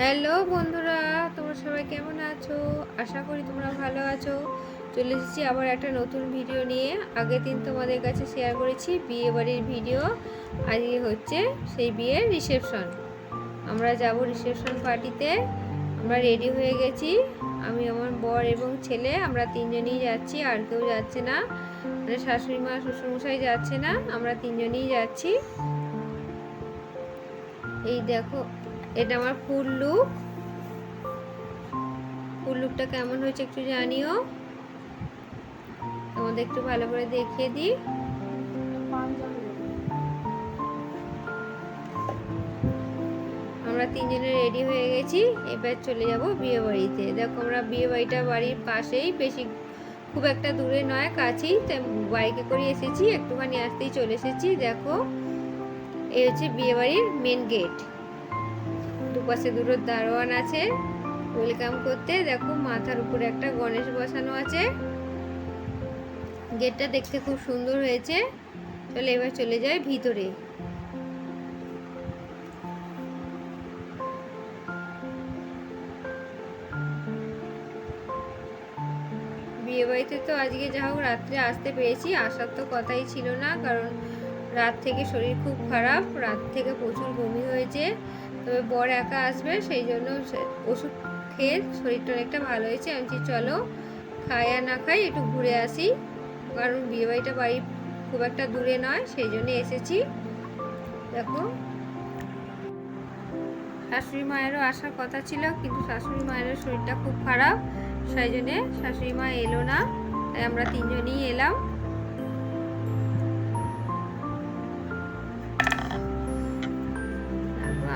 Hello বন্ধুরা, তোমরা সবাই কেমন আছো? আশা করি তোমরা ভালো আছো। চলে এসেছি আবার একটা নতুন ভিডিও নিয়ে। আগের দিন তোমাদের কাছে শেয়ার করেছি বিয়ে বাড়ির ভিডিও। আজকে হচ্ছে সেই বিয়ের রিসেপশন। আমরা যাব রিসেপশন পার্টিতে। আমরা রেডি হয়ে গেছি। আমি, আমার বর এবং ছেলে, আমরা তিনজনই যাচ্ছি, আর কেউ যাচ্ছে না। মানে শাশুড়ি মা শ্বশুরমশাই যাচ্ছে না, আমরা তিনজনই যাচ্ছি। এই দেখো, এটা আমার ফুল লুকটা কেমন হয়েছে একটু জানিও। তোমাদের একটু ভালো করে দেখিয়ে দিই। আমরা তিনজনে রেডি হয়ে গেছি, এবার চলে যাব বিয়ে বাড়িতে। দেখো, আমরা বিয়ে বাড়িটা বাড়ির পাশেই, বেশি খুব একটা দূরে নয়, কাছেই। তাই বাইকে করে এসেছি, একটুখানি আসতেই চলে এসেছি। দেখো, এই হচ্ছে বিয়ে বাড়ির মেন গেট। দুপাশে দুটো দারোয়ান আছে ওয়েলকাম করতে। দেখো, মাথার উপরে একটা গণেশ বসানো আছে। গেটটা দেখতে খুব সুন্দর হয়েছে। চলে এবার চলে যায় ভিতরে। বিয়ে বাড়িতে তো আজকে যা হোক রাত্রে আসতে পেরেছি, আসার তো কথাই ছিল না, কারণ রাত থেকে শরীর খুব খারাপ, রাত থেকে প্রচুর বমি হয়েছে। তবে বর একা আসবে, সেই জন্য ওষুধ খেয়ে শরীরটা অনেকটা ভালো হয়েছে। আমি বলছি চলো, খাই আর না খাই একটু ঘুরে আসি, কারণ বিয়েবাড়িটা বাড়ি খুব একটা দূরে নয়, সেই জন্য এসেছি। দেখো, শাশুড়ি মায়েরও আসার কথা ছিল, কিন্তু শাশুড়ি মায়েরও শরীরটা খুব খারাপ, সেই জন্যে শাশুড়ি মা এলো না, তাই আমরা তিনজনই এলাম।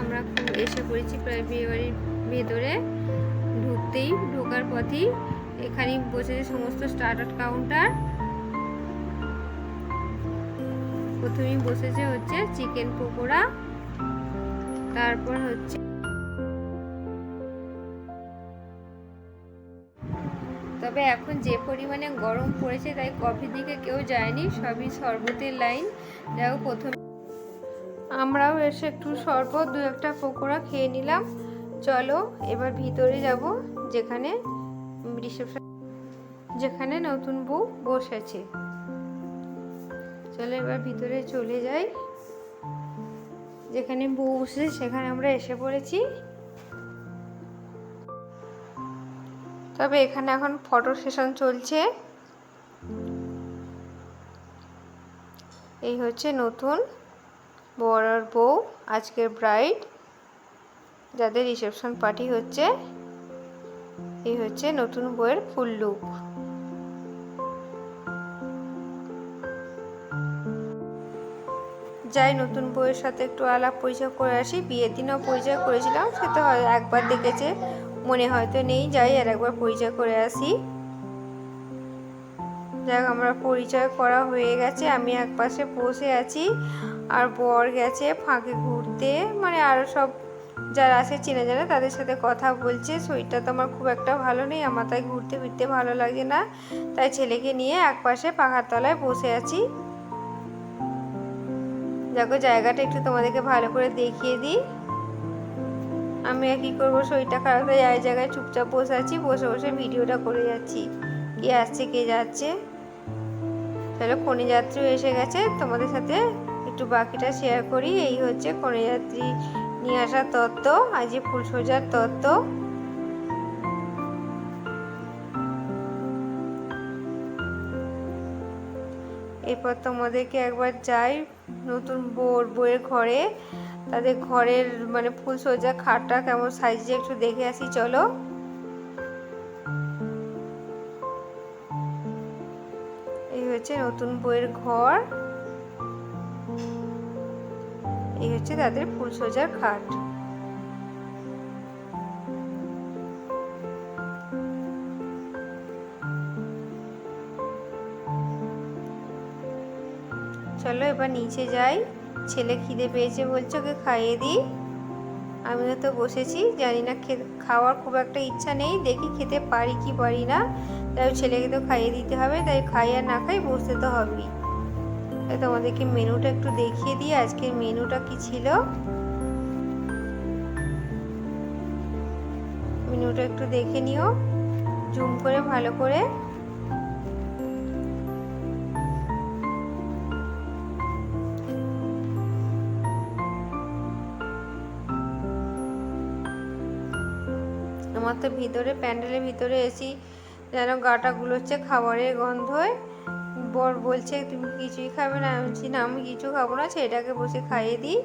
আমরা এসে পড়েছি প্রায় বিয়ে বাড়ির ভেতরে। ঢোকার পথেই এখানেই বসেছে সমস্ত স্টার্টার কাউন্টার। প্রথমেই বসেছে হচ্ছে চিকেন পকোড়া, তারপর হচ্ছে তবে এখন যে পরিমাণে গরম পড়েছে, তাই কফির দিকে কেউ যায়নি, সবই শরবতের লাইন। দেখো, প্রথমে আমরাও এসে একটু শরবত, দু একটা পকোড়া খেয়ে নিলাম। চলো এবার ভিতরে যাব, যেখানে রিসেপশন, যেখানে নতুন বউ বসেছে। চলো এবার ভিতরে চলে যাই। যেখানে বউ বসেছে সেখানে আমরা এসে পড়েছি। তবে এখানে এখন ফটো সেশন চলছে। এই হচ্ছে নতুন বর আর বউ, আজকের ব্রাইড, যাদের রিসেপশন পার্টি হচ্ছে। এই হচ্ছে নতুন বউয়ের ফুল লুক। যাই নতুন বউয়ের সাথে একটু আলাপ পরিচয় করে আসি। বিয়ের দিনও পরিচয় করেছিলাম, সে তো একবার দেখেছে, মনে হয়তো নেই। যাই আর একবার পরিচয় করে আসি। যাক, আমরা পরিচয় করা হয়ে গেছে। আমি এক পাশে বসে আছি, আর বর গেছে ফাঁকে ঘুরতে, মানে আরও সব যারা আছে চেনা জানা তাদের সাথে কথা বলছে। শরীরটা তো আমার খুব একটা ভালো নেই, আমার তাই ঘুরতে ফিরতে ভালো লাগে না, তাই ছেলেকে নিয়ে এক পাশে পাখার তলায় বসে আছি। দেখো, জায়গাটা একটু তোমাদেরকে ভালো করে দেখিয়ে দিই। আমি আর কি করবো, শরীরটা খারাপ, তাই এই জায়গায় চুপচাপ বসে আছি, বসে বসে ভিডিওটা করে যাচ্ছি। কে আসছে কে যাচ্ছে। তাহলে কনেযাত্রী এসে গেছে, তোমাদের সাথে একটু বাকিটা শেয়ার করি। এই হচ্ছে কনেযাত্রী নিয়ে আসার তত্ত্ব, আজ ফুলসজ্জার তত্ত্ব। এরপর তোমাদেরকে একবার যাই নতুন বউয়ের ঘরে, তাদের ঘরের মানে ফুলসজ্জা খাটটা কেমন সাইজে একটু দেখে আসি। চলো, এই হচ্ছে নতুন বউয়ের ঘর, এই হচ্ছে তাদের ফুলসজ্জার খাট। চলো এবার নিচে যাই। ছেলে খিদে পেয়েছে বলছে, ওকে খাইয়ে দিই। আমিও তো বসেছি, জানি না খাওয়ার খুব একটা ইচ্ছা নেই, দেখি খেতে পারি কি পারি না। তাই ছেলেকে তো খাইয়ে দিতে হবে, তাই খাই আর না খাই বসতে তো হবেই। তাই তোমাদেরকে মেনুটা একটু দেখিয়ে দিই, আজকের মেনুটা কি ছিল। ভিডিওটা একটু দেখে নিও জুম করে ভালো করে। আমার তো ভিতরে প্যান্ডেলের ভিতরে এসি যেন গাটা গুলোচ্ছে খাবারের গন্ধয়। বর বলছে তুমি কিছুই খাবে না, আমি বলছি না আমি কিছু খাবো না, ছেলেটাকে বসে খাইয়ে দিই।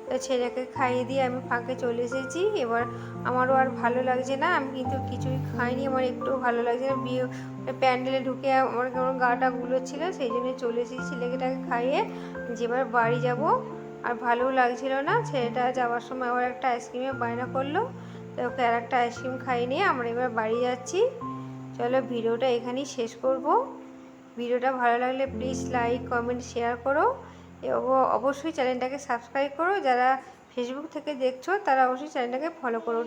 তো ছেলেকে খাইয়ে দিয়ে আমি ফাঁকে চলে এসেছি। এবার আমারও আর ভালো লাগছে না, আমি কিন্তু কিছুই খাইনি, আমার একটুও ভালো লাগছে না। বিয়ে প্যান্ডেলে ঢুকে আমার কেমন গাটা গুলোচ্ছিল, সেই জন্য চলে এসেছি ছেলেটাকে খাইয়ে যে এবার বাড়ি যাব। আর ভালোও লাগছিল না। ছেলেটা যাওয়ার সময় আবার একটা আইসক্রিমের বায়না করলো, তো ওকে আর একটা আইসক্রিম খাইয়ে নিয়ে আমরা এবার বাড়ি যাচ্ছি। চলো ভিডিওটা এখানেই শেষ করব। ভিডিওটা ভালো লাগলে প্লিজ লাইক কমেন্ট শেয়ার করো এবং অবশ্যই চ্যানেলটাকে সাবস্ক্রাইব করো। যারা ফেসবুক থেকে দেখছো তারা অবশ্যই চ্যানেলটাকে ফলো করো।